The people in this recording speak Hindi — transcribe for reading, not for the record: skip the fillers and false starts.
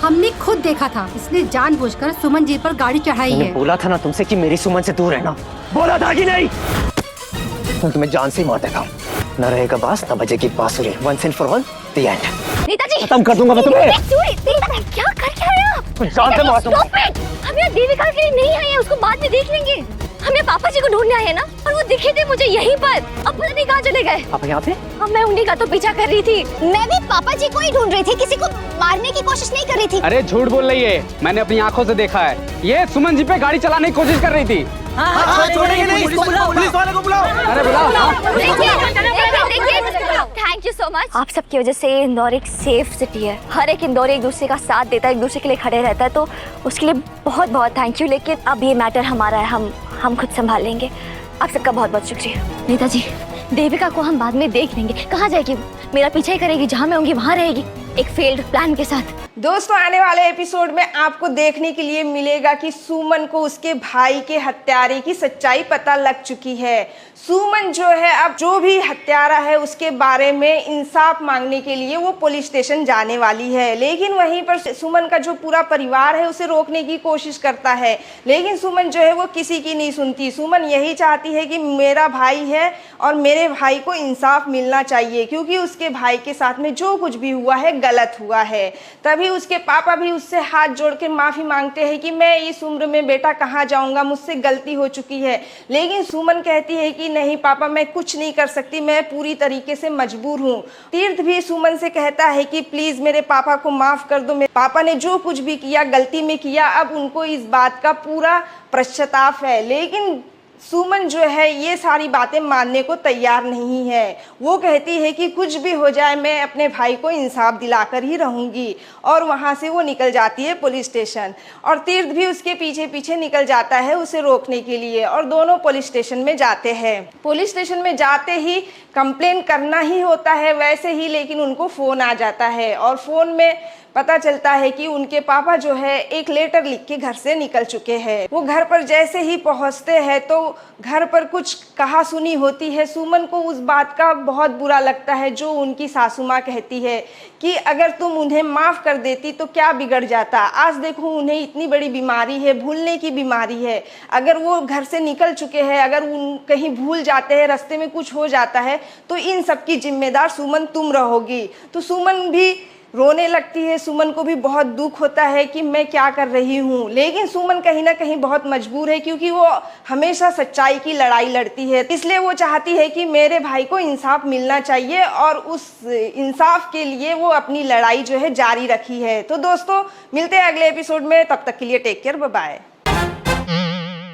हमने खुद देखा था, इसने जानबूझकर सुमन जी पर गाड़ी चढ़ाई है। बोला था ना तुमसे कि मेरी सुमन से दूर रहना, बोला था कि नहीं? तो तुम्हें जान से मार देता हूँ, न रहेगा बास न बजेगी बांसुरी। Once and for all the end. नेताजी खत्म कर दूंगा मैं तुम्हें। क्या कर क्या रहे हो आप? जान से मार दूंगा। हम यहाँ देविका के लिए नहीं आए हैं, उसको बाद में देख लेंगे। हम यहाँ पापा जी को ढूंढने आए हैं ना, और वो दिखे थे मुझे यहीं पर। अब पता नहीं कहाँ चले गए। आप यहाँ थे? अब मैं उन्हीं का तो पीछा कर रही थी। मैं भी पापा जी को ही ढूंढ रही थी, किसी को मारने की कोशिश नहीं कर रही थी। अरे झूठ बोल रही है, मैंने अपनी आंखों से देखा है। ये सुमन जी पे गाड़ी चलाने की कोशिश कर रही थी। छोड़ेंगे नहीं, पुलिस वाले को बुलाओ। अरे बुलाओ। Thank you so much. आप सबकी वजह से इंदौर एक सेफ सिटी है। हर एक इंदौरी एक दूसरे का साथ देता है, एक दूसरे के लिए खड़े रहता है, तो उसके लिए बहुत बहुत थैंक यू। लेकिन अब ये मैटर हमारा है, हम खुद संभाल लेंगे। आप सबका बहुत बहुत शुक्रिया। नेताजी, देविका को हम बाद में देख लेंगे। कहाँ जाएगी? मेरा पीछा ही करेगी, जहाँ मैं होंगी वहाँ रहेगी, एक फेल्ड प्लान के साथ। दोस्तों, आने वाले एपिसोड में आपको देखने के लिए मिलेगा कि सुमन को उसके भाई के हत्यारे की सच्चाई पता लग चुकी है। सुमन जो है, अब जो भी हत्यारा है उसके बारे में इंसाफ मांगने के लिए वो पुलिस स्टेशन जाने वाली है। लेकिन वहीं पर सुमन का जो पूरा परिवार है उसे रोकने की कोशिश करता है, लेकिन सुमन जो है वो किसी की नहीं सुनती। सुमन यही चाहती है कि मेरा भाई है और मेरे भाई को इंसाफ मिलना चाहिए, क्योंकि उसके भाई के साथ में जो कुछ भी हुआ है गलत हुआ है। तभी उसके पापा भी उससे हाथ जोड़ के माफ़ी मांगते हैं कि मैं इस उम्र में बेटा कहाँ जाऊँगा, मुझसे गलती हो चुकी है। लेकिन सुमन कहती है कि नहीं पापा, मैं कुछ नहीं कर सकती, मैं पूरी तरीके से मजबूर हूँ। तीर्थ भी सुमन से कहता है कि प्लीज़ मेरे पापा को माफ़ कर दो, मेरे पापा ने जो कुछ भी किया गलती में किया, अब उनको इस बात का पूरा पश्चाताप है। लेकिन सुमन जो है ये सारी बातें मानने को तैयार नहीं है। वो कहती है कि कुछ भी हो जाए मैं अपने भाई को इंसाफ दिलाकर ही रहूंगी, और वहाँ से वो निकल जाती है पुलिस स्टेशन। और तीर्थ भी उसके पीछे पीछे निकल जाता है उसे रोकने के लिए, और दोनों पुलिस स्टेशन में जाते हैं। पुलिस स्टेशन में जाते ही कंप्लेन करना ही होता है वैसे ही, लेकिन उनको फ़ोन आ जाता है, और फ़ोन में पता चलता है कि उनके पापा जो है एक लेटर लिख के घर से निकल चुके हैं। वो घर पर जैसे ही पहुंचते हैं तो घर पर कुछ कहा सुनी होती है। सुमन को उस बात का बहुत बुरा लगता है जो उनकी सासू माँ कहती है कि अगर तुम उन्हें माफ़ कर देती तो क्या बिगड़ जाता। आज देखो उन्हें इतनी बड़ी बीमारी है, भूलने की बीमारी है। अगर वो घर से निकल चुके हैं, अगर उन कहीं भूल जाते हैं, रास्ते में कुछ हो जाता है, तो इन सब की जिम्मेदार सुमन तुम रहोगी। तो सुमन भी रोने लगती है। सुमन को भी बहुत दुख होता है कि मैं क्या कर रही हूँ, लेकिन सुमन कहीं ना कहीं बहुत मजबूर है, क्योंकि वो हमेशा सच्चाई की लड़ाई लड़ती है। इसलिए वो चाहती है कि मेरे भाई को इंसाफ मिलना चाहिए, और उस इंसाफ के लिए वो अपनी लड़ाई जो है जारी रखी है। तो दोस्तों, मिलते हैं अगले एपिसोड में, तब तक के लिए टेक केयर, बाय बाय।